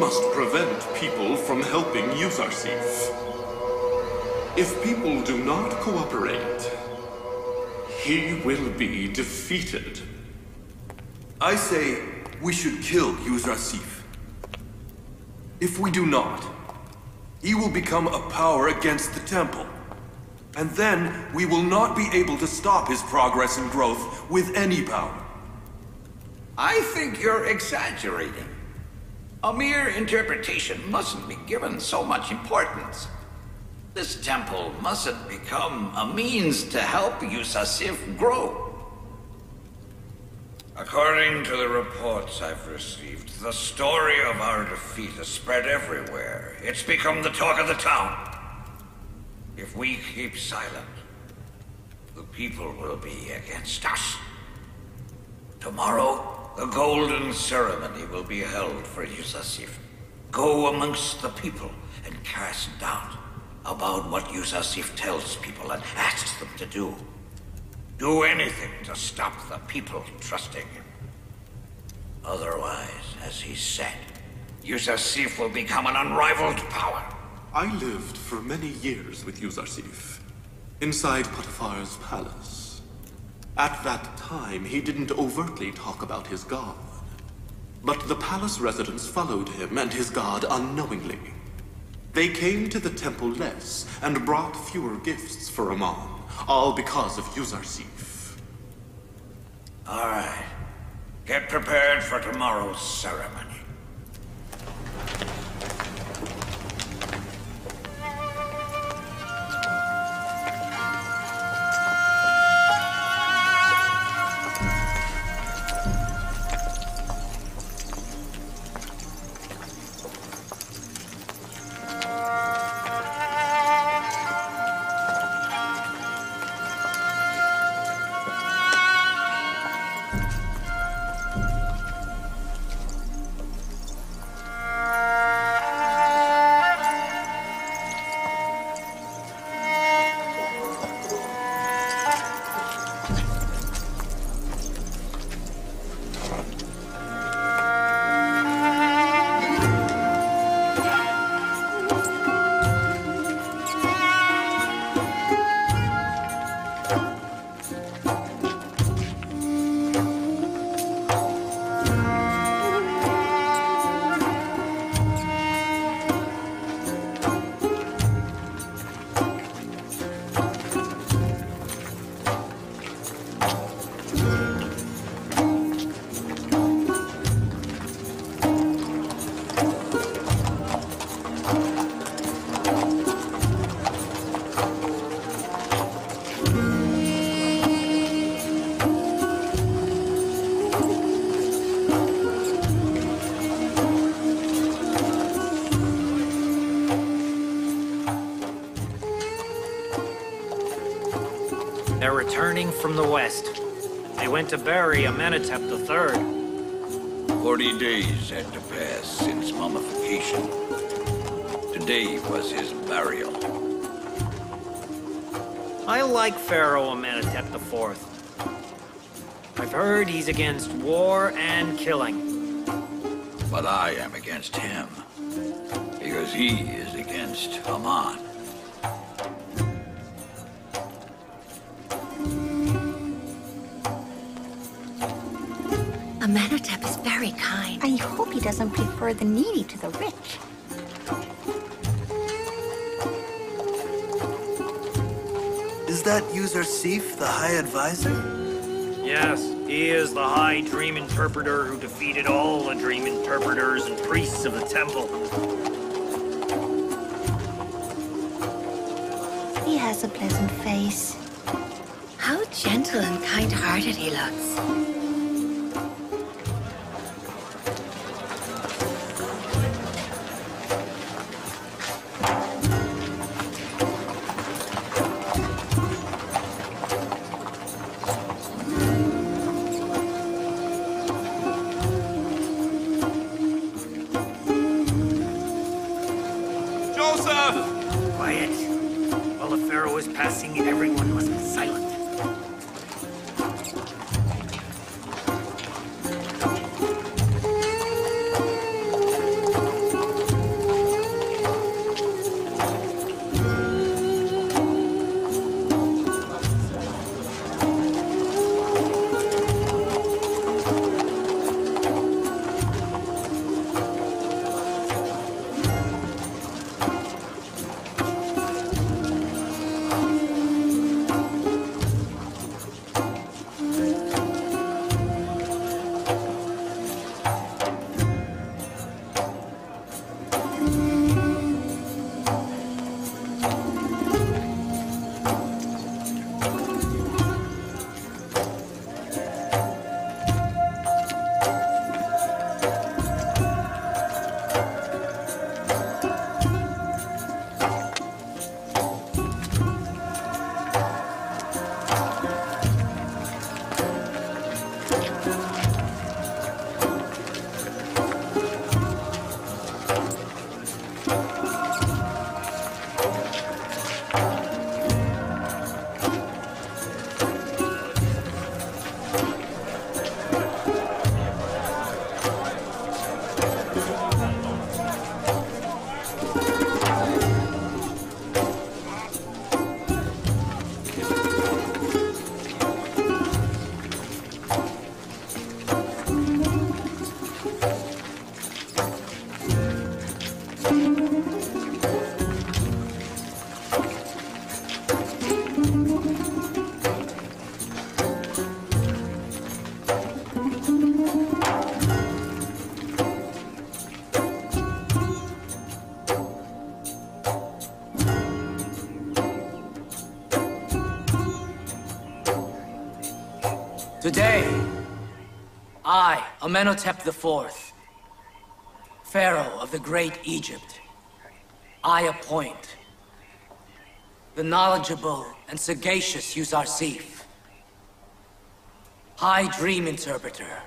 must prevent people from helping Yuzarsif. If people do not cooperate, he will be defeated. I say we should kill Yuzarsif. If we do not, he will become a power against the temple. And then we will not be able to stop his progress and growth with any power. I think you're exaggerating. A mere interpretation mustn't be given so much importance. This temple mustn't become a means to help Yuzarsif grow. According to the reports I've received, the story of our defeat has spread everywhere. It's become the talk of the town. If we keep silent, the people will be against us. Tomorrow, the golden ceremony will be held for Yuzarsif. Go amongst the people and cast doubt about what Yuzarsif tells people and asks them to do. Do anything to stop the people trusting him. Otherwise, as he said, Yuzarsif will become an unrivaled power. I lived for many years with Yuzarsif, inside Potiphar's palace. At that time, he didn't overtly talk about his god. But the palace residents followed him and his god unknowingly. They came to the temple less and brought fewer gifts for Amon, all because of Yuzarsif. All right. Get prepared for tomorrow's ceremony. They're returning from the west. They went to bury Amenhotep III. 40 days had to pass since mummification. Today was his burial. I like Pharaoh Amenhotep IV. I've heard he's against war and killing. But I am against him. Because he is against Amon. Amenhotep is very kind. I hope he doesn't prefer the needy to the rich. Is that Yuzarsif, the High Advisor? Yes, he is the High Dream Interpreter who defeated all the Dream Interpreters and priests of the temple. He has a pleasant face. How gentle and kind-hearted he looks. Quiet. While the Pharaoh is passing, everyone must be silent. Today, I, Amenhotep IV, Pharaoh of the Great Egypt, I appoint the knowledgeable and sagacious Yuzarsif, High Dream Interpreter,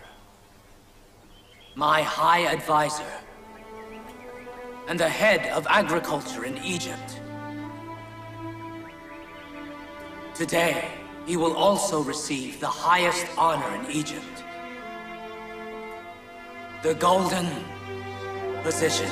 my High Advisor, and the head of agriculture in Egypt. Today, he will also receive the highest honor in Egypt, the Golden Position.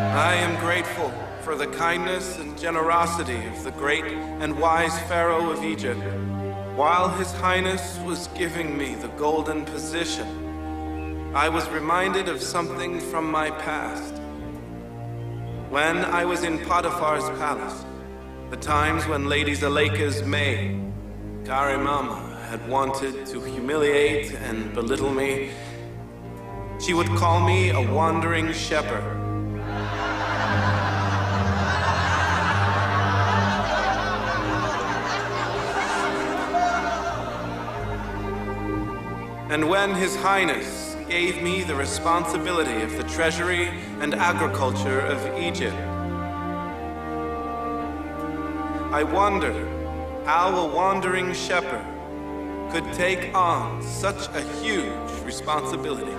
I am grateful for the kindness and generosity of the great and wise Pharaoh of Egypt. While His Highness was giving me the golden position, I was reminded of something from my past. When I was in Potiphar's palace, the times when Lady Zuleika's maid, Karimama, had wanted to humiliate and belittle me, she would call me a wandering shepherd. And when His Highness gave me the responsibility of the treasury and agriculture of Egypt, I wondered how a wandering shepherd could take on such a huge responsibility.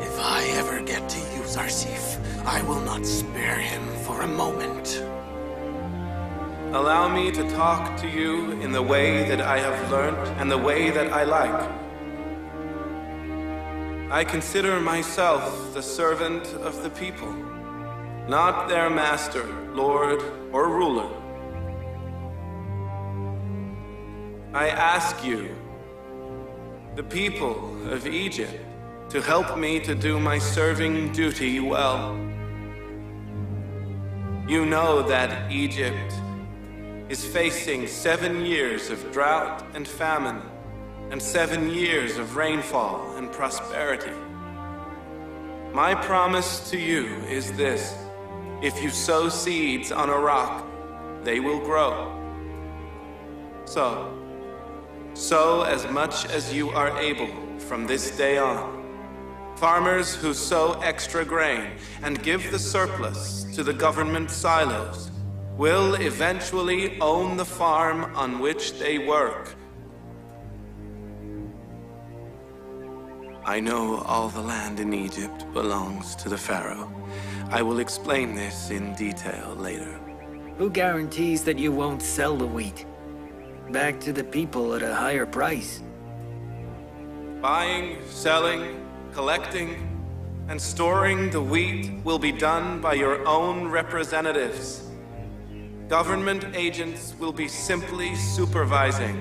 If I ever get to Yuzarsif, I will not spare him for a moment. Allow me to talk to you in the way that I have learned and the way that I like. I consider myself the servant of the people, not their master, lord, or ruler. I ask you, the people of Egypt, to help me to do my serving duty well. You know that Egypt is facing 7 years of drought and famine, and 7 years of rainfall and prosperity. My promise to you is this: if you sow seeds on a rock, they will grow. So, sow as much as you are able from this day on. Farmers who sow extra grain and give the surplus to the government silos will eventually own the farm on which they work. I know all the land in Egypt belongs to the Pharaoh. I will explain this in detail later. Who guarantees that you won't sell the wheat back to the people at a higher price? Buying, selling, collecting, and storing the wheat will be done by your own representatives. Government agents will be simply supervising.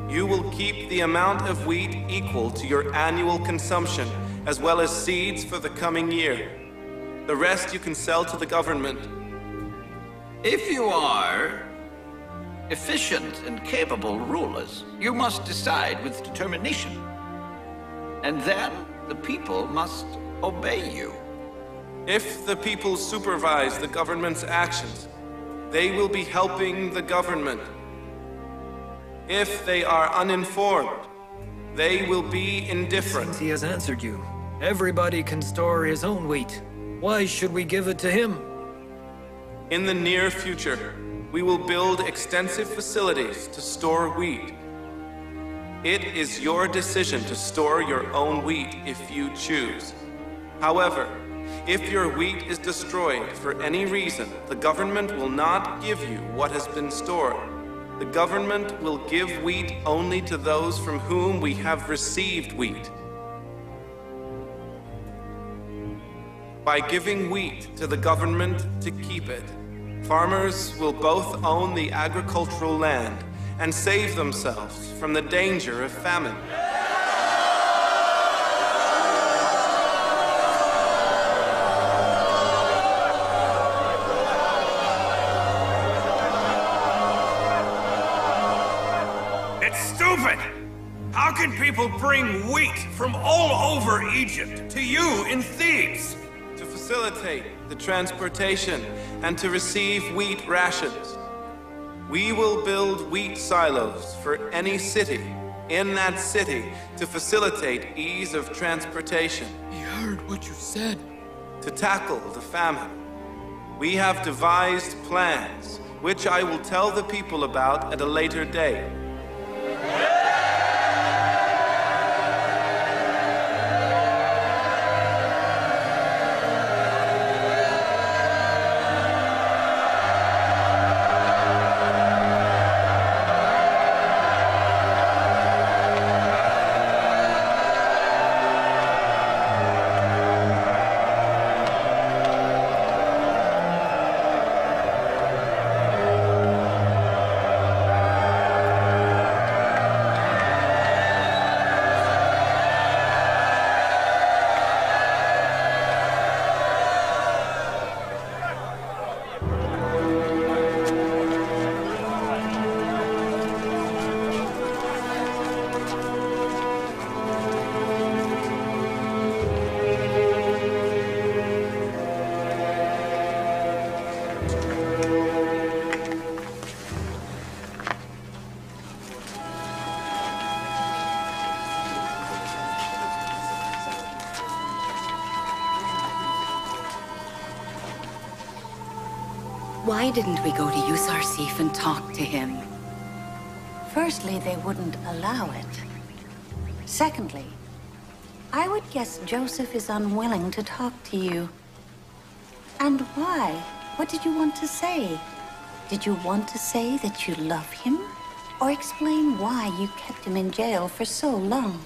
You will keep the amount of wheat equal to your annual consumption, as well as seeds for the coming year. The rest you can sell to the government. If you are efficient and capable rulers, you must decide with determination. And then The people must obey you. If the people supervise the government's actions, they will be helping the government. If they are uninformed, they will be indifferent. Since he has answered you, everybody can store his own wheat. Why should we give it to him? In the near future, we will build extensive facilities to store wheat. It is your decision to store your own wheat if you choose. However, if your wheat is destroyed for any reason, the government will not give you what has been stored. The government will give wheat only to those from whom we have received wheat. By giving wheat to the government to keep it, farmers will both own the agricultural land and save themselves from the danger of famine. It's stupid! How can people bring wheat from all over Egypt to you in Thebes? To facilitate the transportation and to receive wheat rations. We will build wheat silos for any city in that city to facilitate ease of transportation. He heard what you said. To tackle the famine, we have devised plans, which I will tell the people about at a later date. Why didn't we go to Yuzarsif and talk to him? Firstly, they wouldn't allow it. Secondly, I would guess Joseph is unwilling to talk to you. And why? What did you want to say? Did you want to say that you love him? Or explain why you kept him in jail for so long?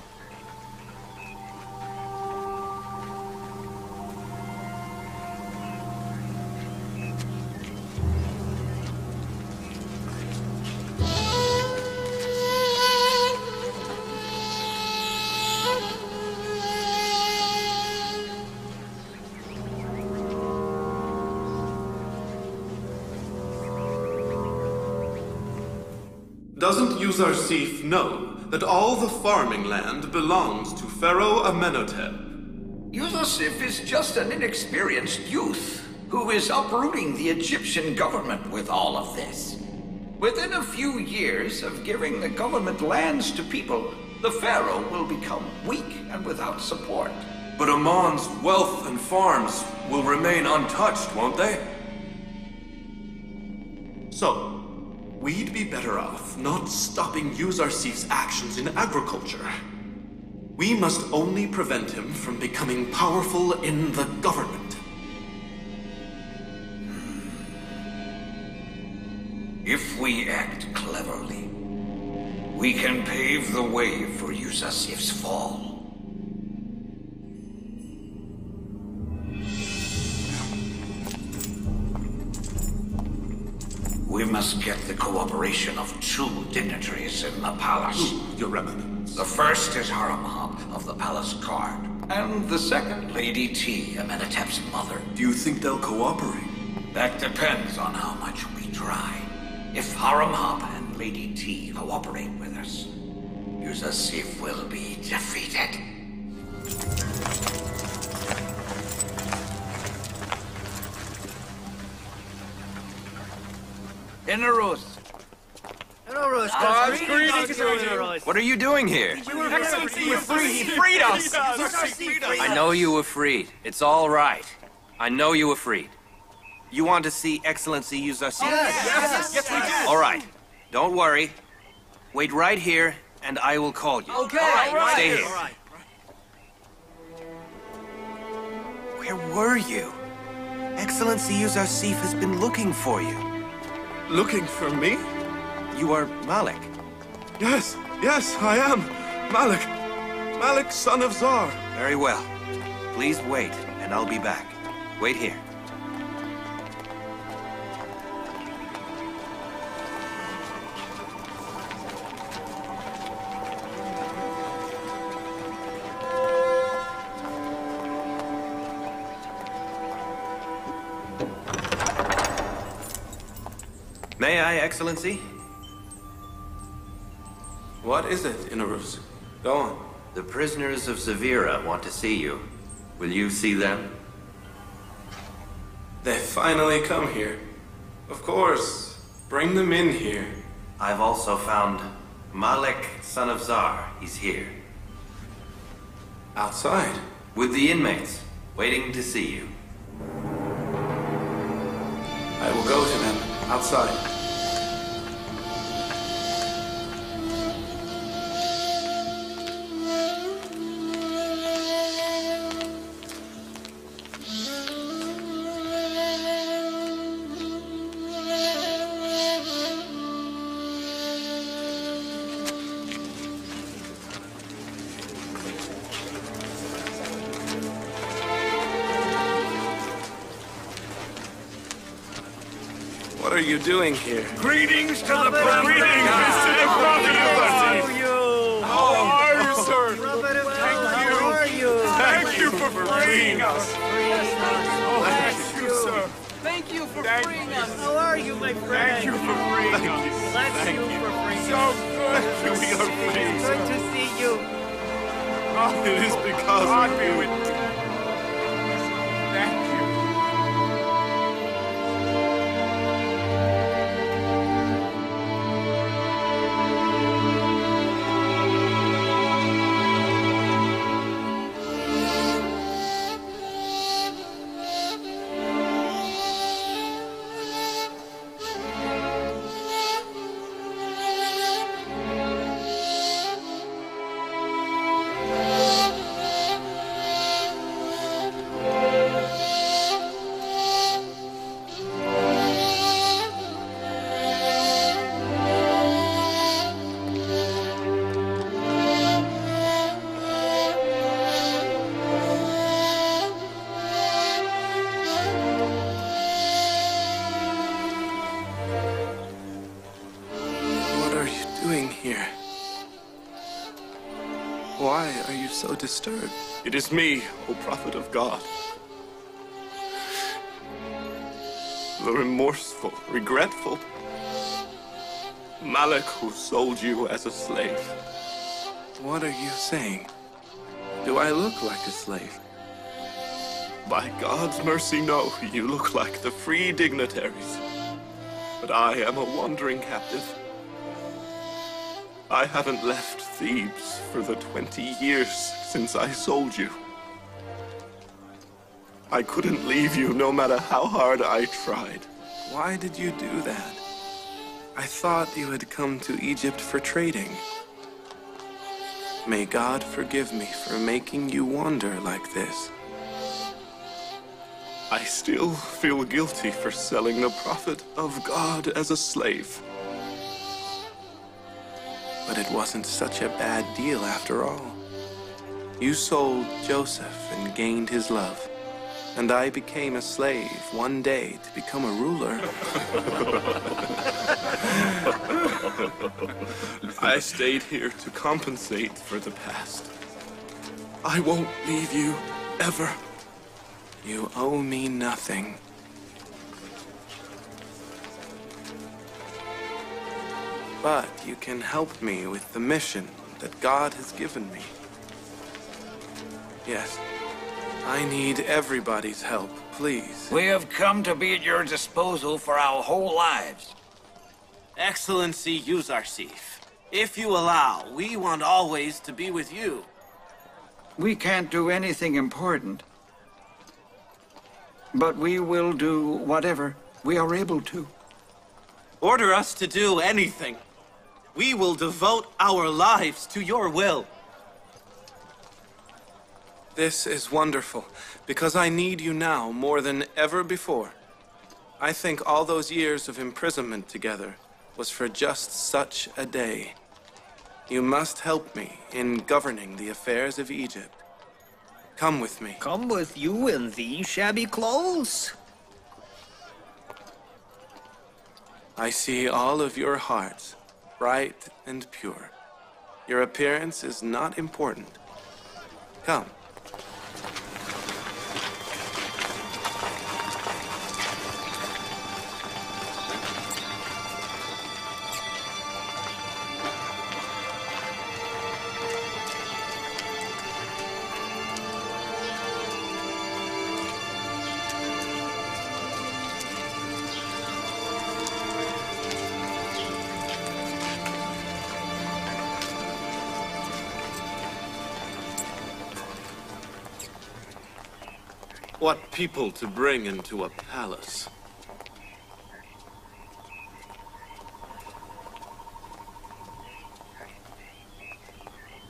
Doesn't Yuzarsif know that all the farming land belongs to Pharaoh Amenhotep? Yuzarsif is just an inexperienced youth who is uprooting the Egyptian government with all of this. Within a few years of giving the government lands to people, the pharaoh will become weak and without support. But Amon's wealth and farms will remain untouched, won't they? So, we'd be better off not stopping Yuzarsif's actions in agriculture. We must only prevent him from becoming powerful in the government. If we act cleverly, we can pave the way for Yuzarsif's fall. We must get the cooperation of two dignitaries in the palace. Your Eminence. The first is Haramhab of the palace guard, and the second, Lady T, Amenhotep's mother. Do you think they'll cooperate? That depends on how much we try. If Haramhab and Lady T cooperate with us, Yuzarsif will be defeated. Inarus. What are you doing here? Excellency, you freed us! I know you were freed. It's all right. I know you were freed. You want to see Excellency use our seat? Yes, we do! All right. Don't worry. Wait right here, and I will call you. Okay. All right, stay here. All right. Where were you? Excellency Yuzarsif has been looking for you. Looking for me? You are Malik. Yes, I am. Malik. Malik, son of Zar. Very well. Please wait, and I'll be back. Wait here. May I, Excellency? What is it, Inarus? Go on. The prisoners of Zavira want to see you. Will you see them? They finally come here. Of course. Bring them in here. I've also found Malik, son of Zar. He's here. Outside? With the inmates, waiting to see you. I will go to them. Outside. What are you doing here? Greetings to the Prophet! Greetings to the Prophet of How are you? How are you, sir? Prophet of Thank God, you. How are you? Thank you for freeing us. Bless you, sir. Thank you for Thank freeing you. us. How are you, my friend? Thank you for freeing us. Bless Thank you you. for freeing So us. good. We are free. Good to see you. Oh, it is because of you. Thank you. Here. Why are you so disturbed? It is me, O Prophet of God. The remorseful, regretful Malik who sold you as a slave. What are you saying? Do I look like a slave? By God's mercy, no. You look like the free dignitaries. But I am a wandering captive. I haven't left Thebes for the 20 years since I sold you. I couldn't leave you no matter how hard I tried. Why did you do that? I thought you had come to Egypt for trading. May God forgive me for making you wander like this. I still feel guilty for selling the Prophet of God as a slave. But it wasn't such a bad deal after all. You sold Joseph and gained his love. And I became a slave one day to become a ruler. I stayed here to compensate for the past. I won't leave you, ever. You owe me nothing. But you can help me with the mission that God has given me. Yes. I need everybody's help, please. We have come to be at your disposal for our whole lives. Excellency Yuzarsif, if you allow, we want always to be with you. We can't do anything important. But we will do whatever we are able to. Order us to do anything. We will devote our lives to your will. This is wonderful, because I need you now more than ever before. I think all those years of imprisonment together was for just such a day. You must help me in governing the affairs of Egypt. Come with me. Come with you in these shabby clothes? I see all of your hearts, bright and pure. Your appearance is not important. Come. What people to bring into a palace.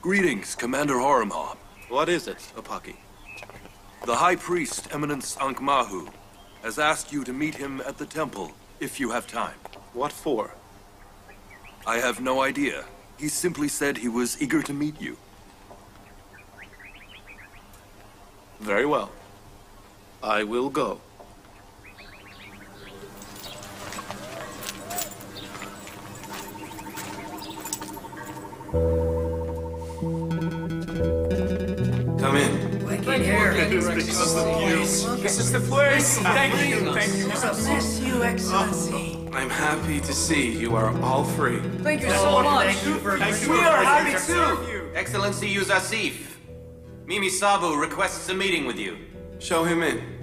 Greetings, Commander Horemheb. What is it, Apaki? The High Priest, Eminence Ankh-Mahu, has asked you to meet him at the temple, if you have time. What for? I have no idea. He simply said he was eager to meet you. Very well. I will go. Come in. This is the place. Thank you. Thank you. Bless you, Excellency. I'm happy to see you are all free. Thank you so much. We are happy too. Excellency Yuzarsif, Mimi Sabu requests a meeting with you. Show him in.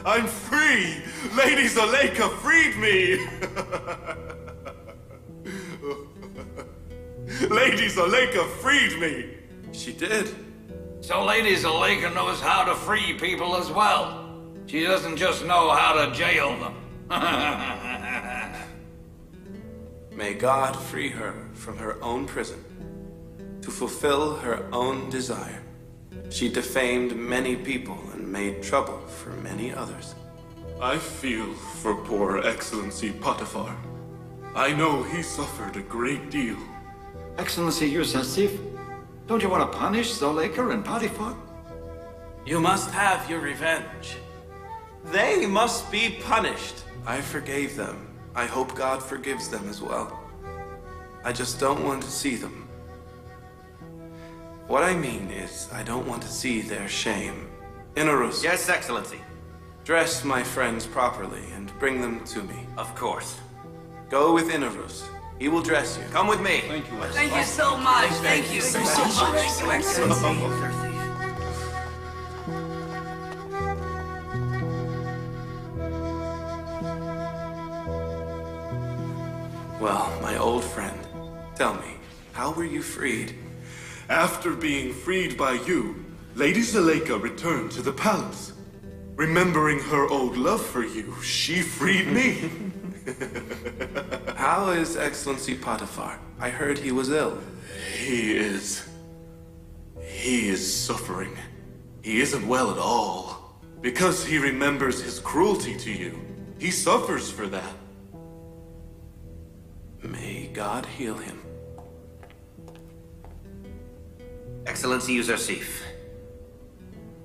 I'm free! Lady Zuleika freed me! Lady Zuleika freed me! She did. So Lady Zuleika knows how to free people as well. She doesn't just know how to jail them. May God free her from her own prison, to fulfill her own desire. She defamed many people and made trouble for many others. I feel for poor Excellency Potiphar. I know he suffered a great deal. Excellency Yuzarsif, don't you want to punish Zuleika and Potiphar? You must have your revenge. They must be punished. I forgave them. I hope God forgives them as well. I just don't want to see them. What I mean is, I don't want to see their shame. Inarus. Yes, Excellency. Dress my friends properly and bring them to me. Of course. Go with Inarus. He will dress you. Come with me. Thank you so much. Thank you so much. Thank you, Excellency. Well, my old friend, tell me, how were you freed? After being freed by you, Lady Zuleika returned to the palace. Remembering her old love for you, she freed me. How is Excellency Potiphar? I heard he was ill. He is suffering. He isn't well at all. Because he remembers his cruelty to you. He suffers for that. May God heal him. Excellency Yuzarsif,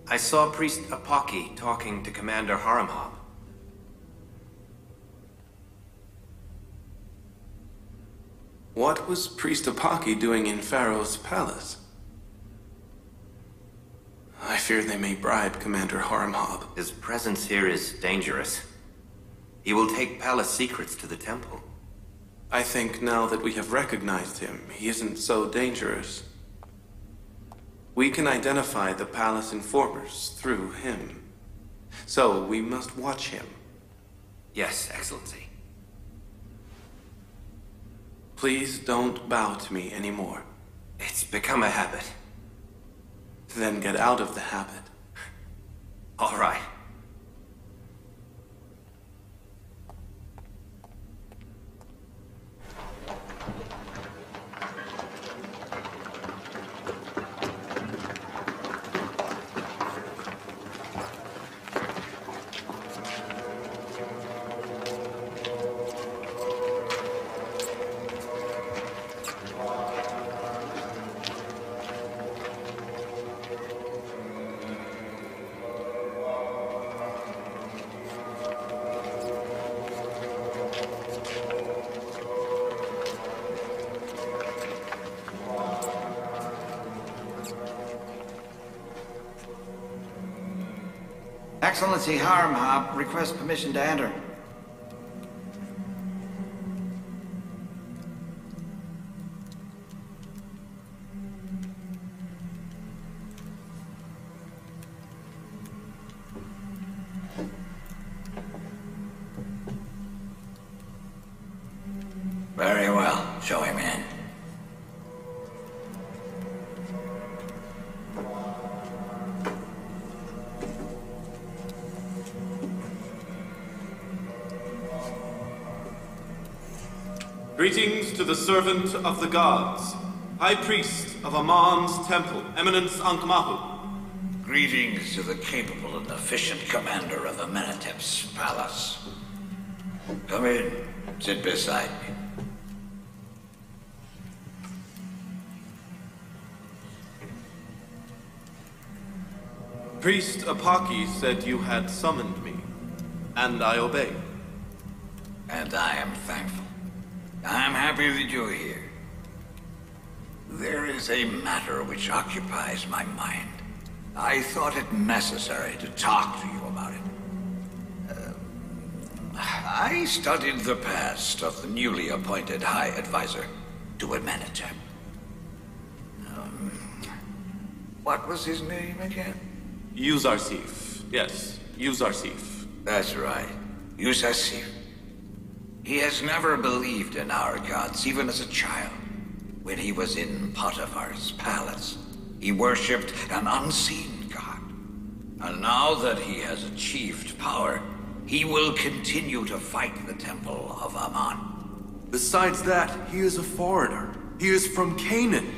I saw Priest Apaki talking to Commander Horemheb. What was Priest Apaki doing in Pharaoh's palace? I fear they may bribe Commander Horemheb. His presence here is dangerous. He will take palace secrets to the temple. I think now that we have recognized him, he isn't so dangerous. We can identify the palace informers through him. So we must watch him. Yes, Excellency. Please don't bow to me anymore. It's become a habit. Then get out of the habit. All right. Excellency Harmhab requests permission to enter. Very well. Show him in. Greetings to the servant of the gods, High Priest of Amon's Temple, Eminence Ankh-Mahu. Greetings to the capable and efficient commander of Amenhotep's palace. Come in. Sit beside me. Priest Apaki said you had summoned me, and I obeyed. And I am thankful. I'm happy that you're here. There is a matter which occupies my mind. I thought it necessary to talk to you about it. I studied the past of the newly appointed High Advisor to Amenhotep. What was his name again? Yuzarsif. Yes, Yuzarsif. That's right. Yuzarsif. He has never believed in our gods, even as a child. When he was in Potiphar's palace, he worshipped an unseen god. And now that he has achieved power, he will continue to fight the Temple of Ammon. Besides that, he is a foreigner. He is from Canaan.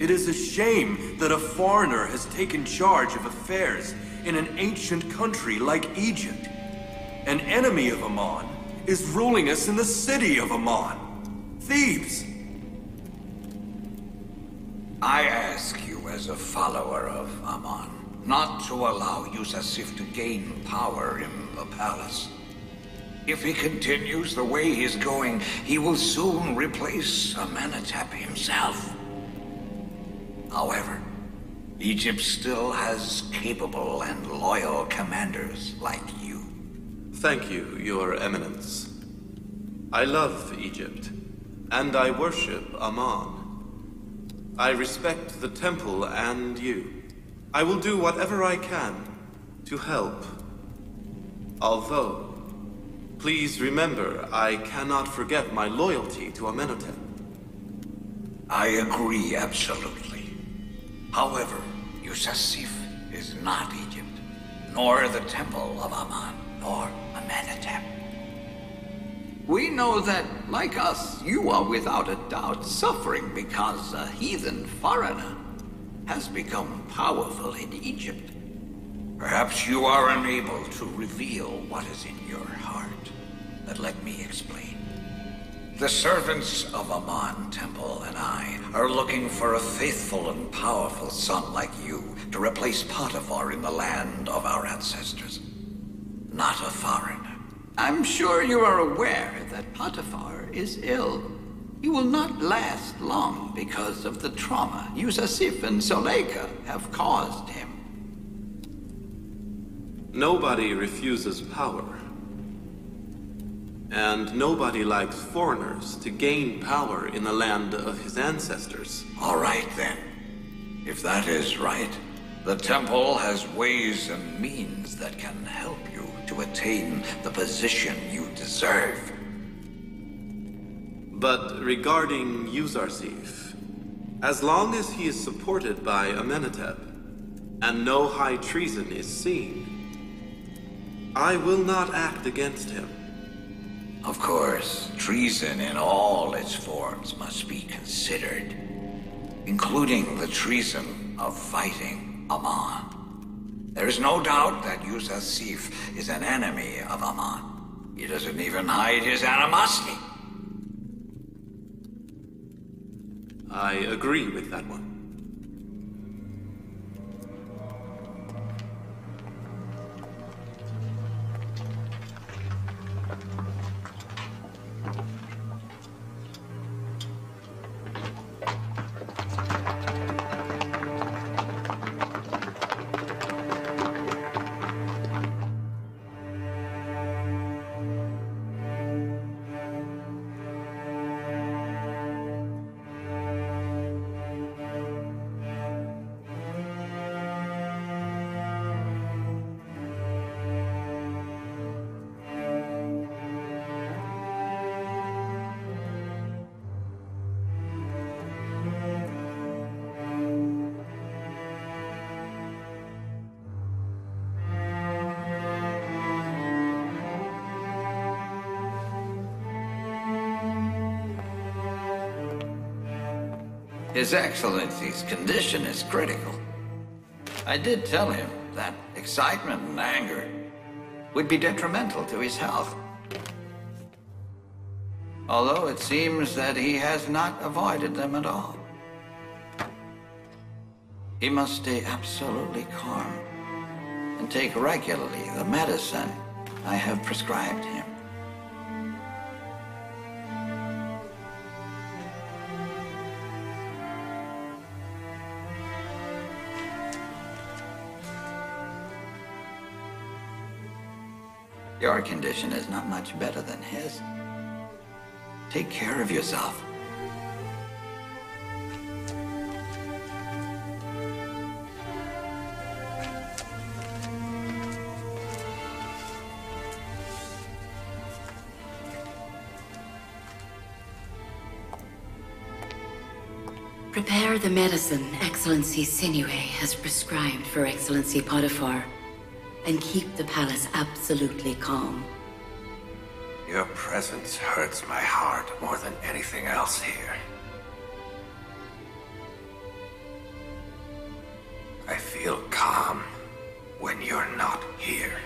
It is a shame that a foreigner has taken charge of affairs in an ancient country like Egypt. An enemy of Ammon is ruling us in the city of Ammon. Thebes! I ask you as a follower of Ammon, not to allow Yuzarsif to gain power in the palace. If he continues the way he's going, he will soon replace Amenhotep himself. However, Egypt still has capable and loyal commanders like you. Thank you, Your Eminence. I love Egypt, and I worship Ammon. I respect the temple and you. I will do whatever I can to help. Although, please remember, I cannot forget my loyalty to Amenhotep. I agree absolutely. However, Yuzarsif is not Egypt, nor the Temple of Ammon, nor Amenhotep. We know that, like us, you are without a doubt suffering because a heathen foreigner has become powerful in Egypt. Perhaps you are unable to reveal what is in your heart. But let me explain. The servants of Ammon Temple and I are looking for a faithful and powerful son like you to replace Potiphar in the land of our ancestors. Not a foreigner. I'm sure you are aware that Potiphar is ill. He will not last long because of the trauma Yuzarsif and Zuleika have caused him. Nobody refuses power. And nobody likes foreigners to gain power in the land of his ancestors. All right, then. If that is right, the temple has ways and means that can help you to attain the position you deserve. But regarding Yuzarsif, as long as he is supported by Amenhotep, and no high treason is seen, I will not act against him. Of course, treason in all its forms must be considered, including the treason of fighting Aman. There is no doubt that Yuzarsif is an enemy of Aman. He doesn't even hide his animosity. I agree with that one. His Excellency's condition is critical. I did tell him that excitement and anger would be detrimental to his health. Although it seems that he has not avoided them at all. He must stay absolutely calm and take regularly the medicine I have prescribed him. Your condition is not much better than his. Take care of yourself. Prepare the medicine Excellency Sinue has prescribed for Excellency Potiphar, and keep the palace absolutely calm. Your presence hurts my heart more than anything else here. I feel calm when you're not here.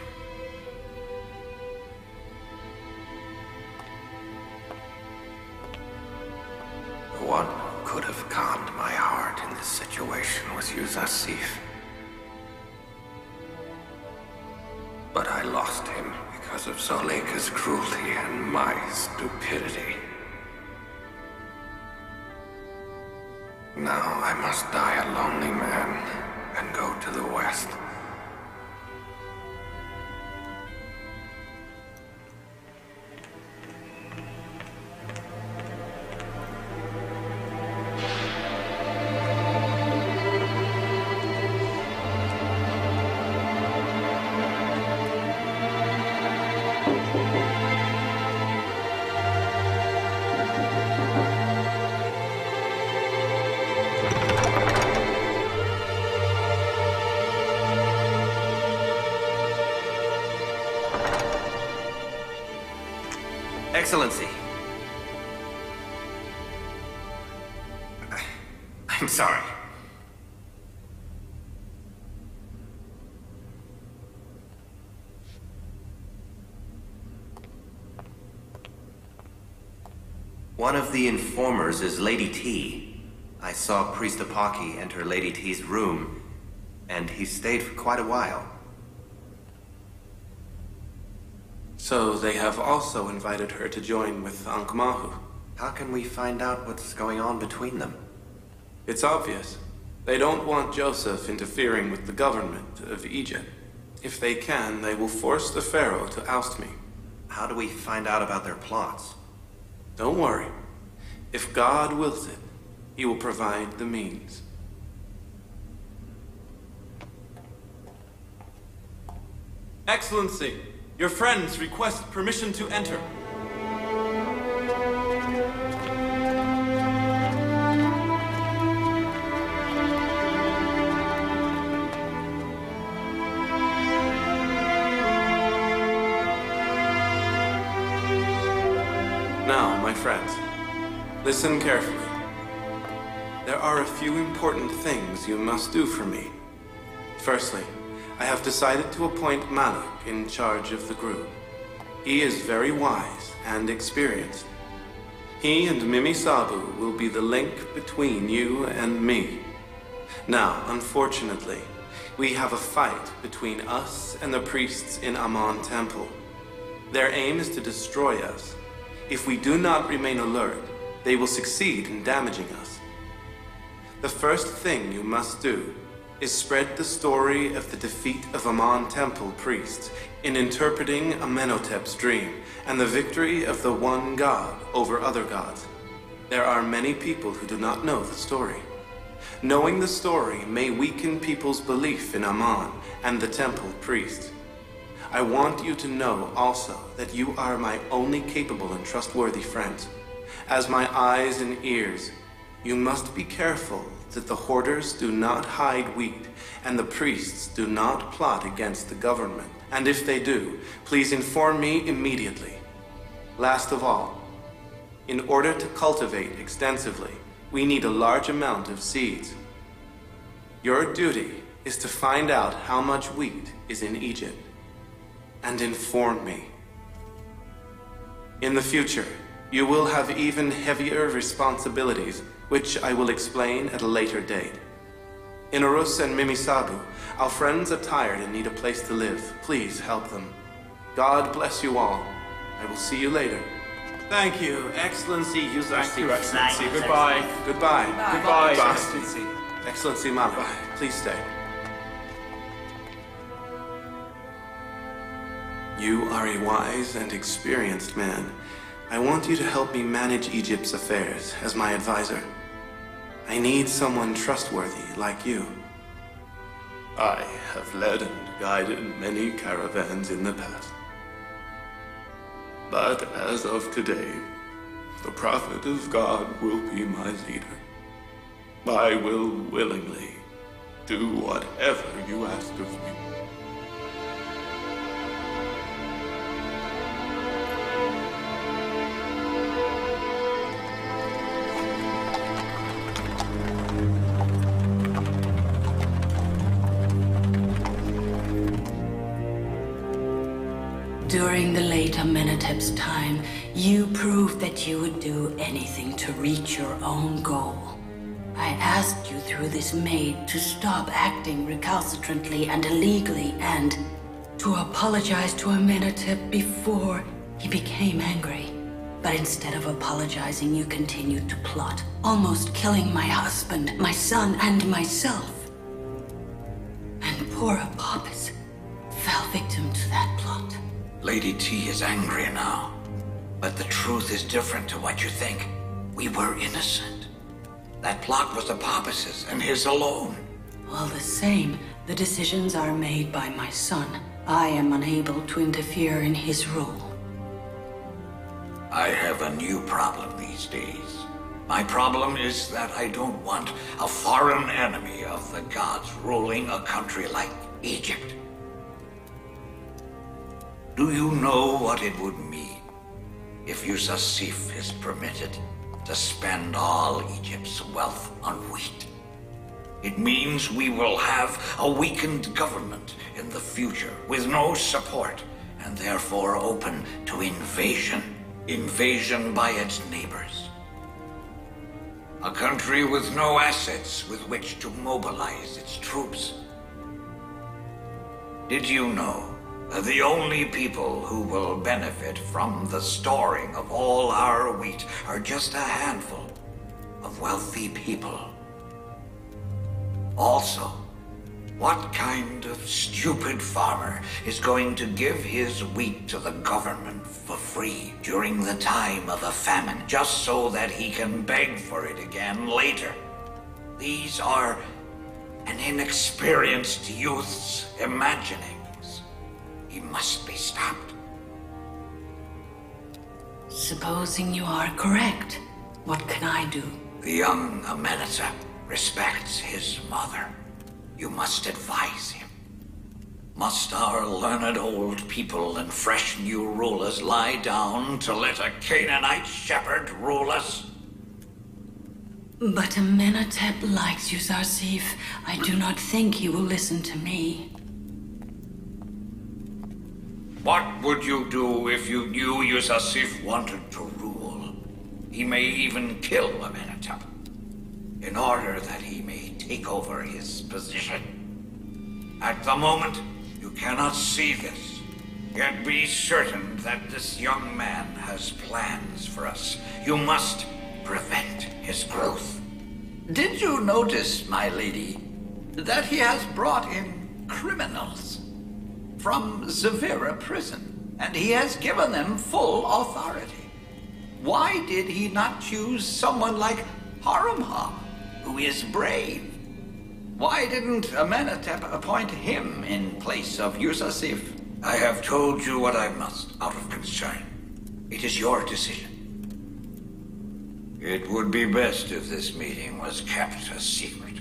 The one who could have calmed my heart in this situation was Yuzarsif. But I lost him because of Zoleka's cruelty and my stupidity. Now I must die a lonely man and go to the west. Excellency. I'm sorry. One of the informers is Lady T. I saw Priest Apaki enter Lady T's room, and he stayed for quite a while. So they have also invited her to join with Ankh-Mahu. How can we find out what's going on between them? It's obvious. They don't want Joseph interfering with the government of Egypt. If they can, they will force the pharaoh to oust me. How do we find out about their plots? Don't worry. If God wills it, he will provide the means. Excellency, your friends request permission to enter. Now, my friends, listen carefully. There are a few important things you must do for me. Firstly, I have decided to appoint Malik in charge of the group. He is very wise and experienced. He and Mimi Sabu will be the link between you and me. Now, unfortunately, we have a fight between us and the priests in Amon Temple. Their aim is to destroy us. If we do not remain alert, they will succeed in damaging us. The first thing you must do is spread the story of the defeat of Amon Temple priests in interpreting Amenhotep's dream and the victory of the one god over other gods. There are many people who do not know the story. Knowing the story may weaken people's belief in Amon and the temple priests. I want you to know also that you are my only capable and trustworthy friends. As my eyes and ears, you must be careful that the hoarders do not hide wheat and the priests do not plot against the government. And if they do, please inform me immediately. Last of all, in order to cultivate extensively, we need a large amount of seeds. Your duty is to find out how much wheat is in Egypt and inform me. In the future, you will have even heavier responsibilities, which I will explain at a later date. Inarus and Mimi Sabu, our friends are tired and need a place to live. Please help them. God bless you all. I will see you later. Thank you, Excellency Yuzarsif. Thank you, Excellency. Nice. Goodbye. Goodbye. Goodbye, Excellency. Excellency Malik, please stay. You are a wise and experienced man. I want you to help me manage Egypt's affairs as my advisor. I need someone trustworthy like you. I have led and guided many caravans in the past. But as of today, the Prophet of God will be my leader. I will willingly do whatever you ask of me. During the late Amenhotep's time, you proved that you would do anything to reach your own goal. I asked you through this maid to stop acting recalcitrantly and illegally and to apologize to Amenhotep before he became angry. But instead of apologizing, you continued to plot, almost killing my husband, my son, and myself. And poor Apopis fell victim to that plot. Lady T is angry now. But the truth is different to what you think. We were innocent. That plot was Apopis's and his alone. All the same, the decisions are made by my son. I am unable to interfere in his rule. I have a new problem these days. My problem is that I don't want a foreign enemy of the gods ruling a country like Egypt. Do you know what it would mean if Yusasif is permitted to spend all Egypt's wealth on wheat? It means we will have a weakened government in the future with no support and therefore open to invasion. Invasion by its neighbors. A country with no assets with which to mobilize its troops. Did you know that the only people who will benefit from the storing of all our wheat are just a handful of wealthy people? Also, what kind of stupid farmer is going to give his wheat to the government for free during the time of a famine, just so that he can beg for it again later? These are an inexperienced youth's imaginings. He must be stopped. Supposing you are correct, what can I do? The young Amenhotep respects his mother. You must advise him. Must our learned old people and fresh new rulers lie down to let a Canaanite shepherd rule us? But Amenhotep likes you, Zarsif. I do not think he will listen to me. What would you do if you knew Yusasif wanted to rule? He may even kill Amenhotep, in order that he may take over his position. At the moment, you cannot see this. Yet be certain that this young man has plans for us. You must prevent his growth. Did you notice, my lady, that he has brought in criminals from Zavira prison, and he has given them full authority? Why did he not choose someone like Haramhab, who is brave? Why didn't Amenhotep appoint him in place of Yusasif? I have told you what I must, out of concern. It is your decision. It would be best if this meeting was kept a secret.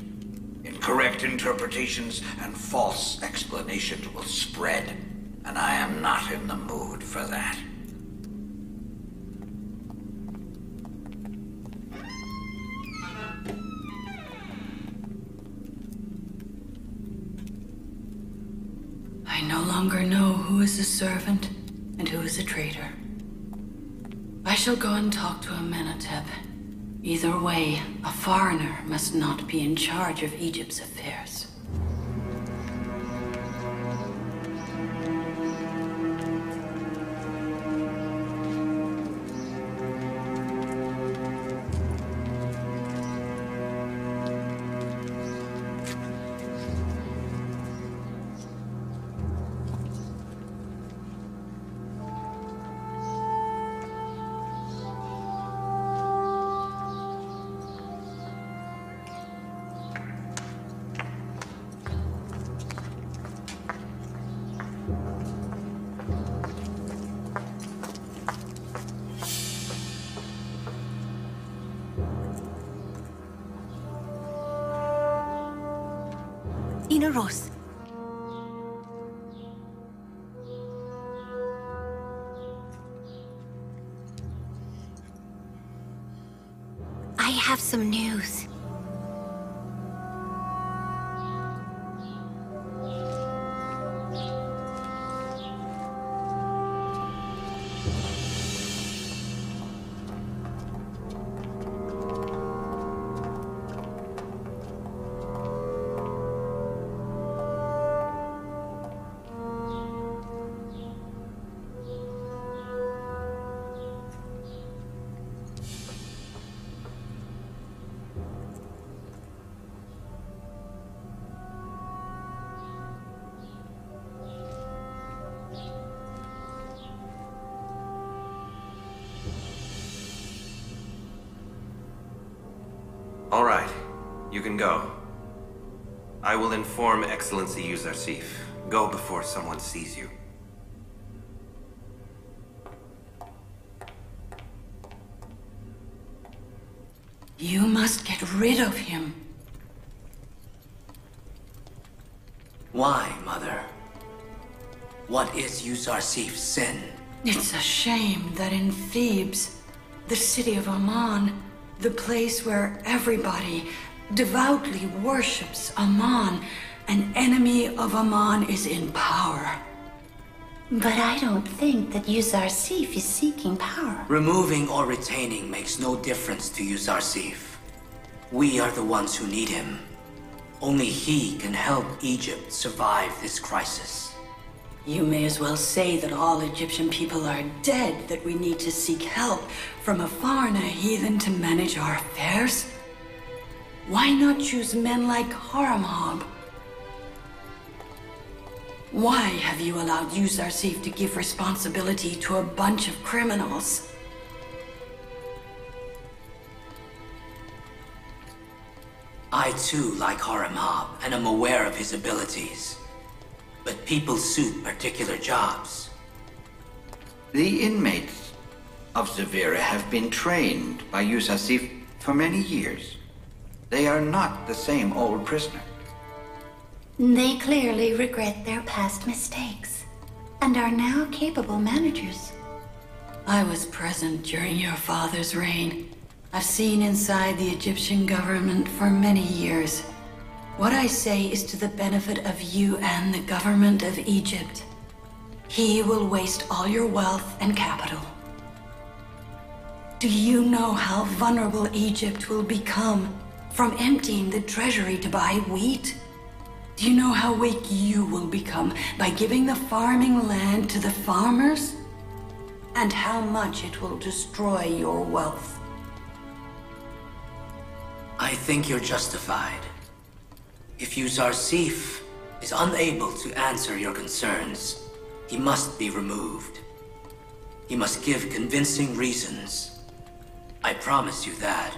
Incorrect interpretations and false explanations will spread, and I am not in the mood for that. I no longer know who is a servant and who is a traitor. I shall go and talk to Amenhotep. Either way, a foreigner must not be in charge of Egypt's affairs. Inaros. I have some news. All right, you can go. I will inform Excellency Yuzarsif. Go before someone sees you. You must get rid of him. Why, Mother? What is Yuzarsif's sin? It's a shame that in Thebes, the city of Amun, the place where everybody devoutly worships Amun, an enemy of Amun is in power. But I don't think that Yuzarsif is seeking power. Removing or retaining makes no difference to Yuzarsif. We are the ones who need him. Only he can help Egypt survive this crisis. You may as well say that all Egyptian people are dead, that we need to seek help from a foreigner heathen to manage our affairs. Why not choose men like Haramhab? Why have you allowed Yuzarsif to give responsibility to a bunch of criminals? I too like Haramhab and am aware of his abilities. But people suit particular jobs. The inmates of Severa have been trained by Yusasif for many years. They are not the same old prisoner. They clearly regret their past mistakes and are now capable managers. I was present during your father's reign. I've seen inside the Egyptian government for many years. What I say is to the benefit of you and the government of Egypt. He will waste all your wealth and capital. Do you know how vulnerable Egypt will become from emptying the treasury to buy wheat? Do you know how weak you will become by giving the farming land to the farmers? And how much it will destroy your wealth? I think you're justified. If Yuzarsif is unable to answer your concerns, he must be removed. He must give convincing reasons. I promise you that.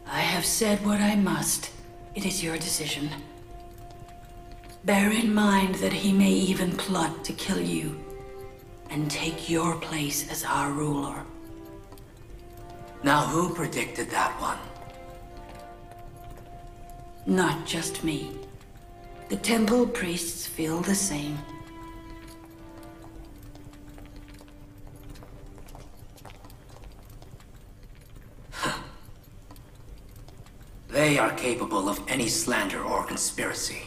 I have said what I must. It is your decision. Bear in mind that he may even plot to kill you and take your place as our ruler. Now, who predicted that one? Not just me. The temple priests feel the same. They are capable of any slander or conspiracy.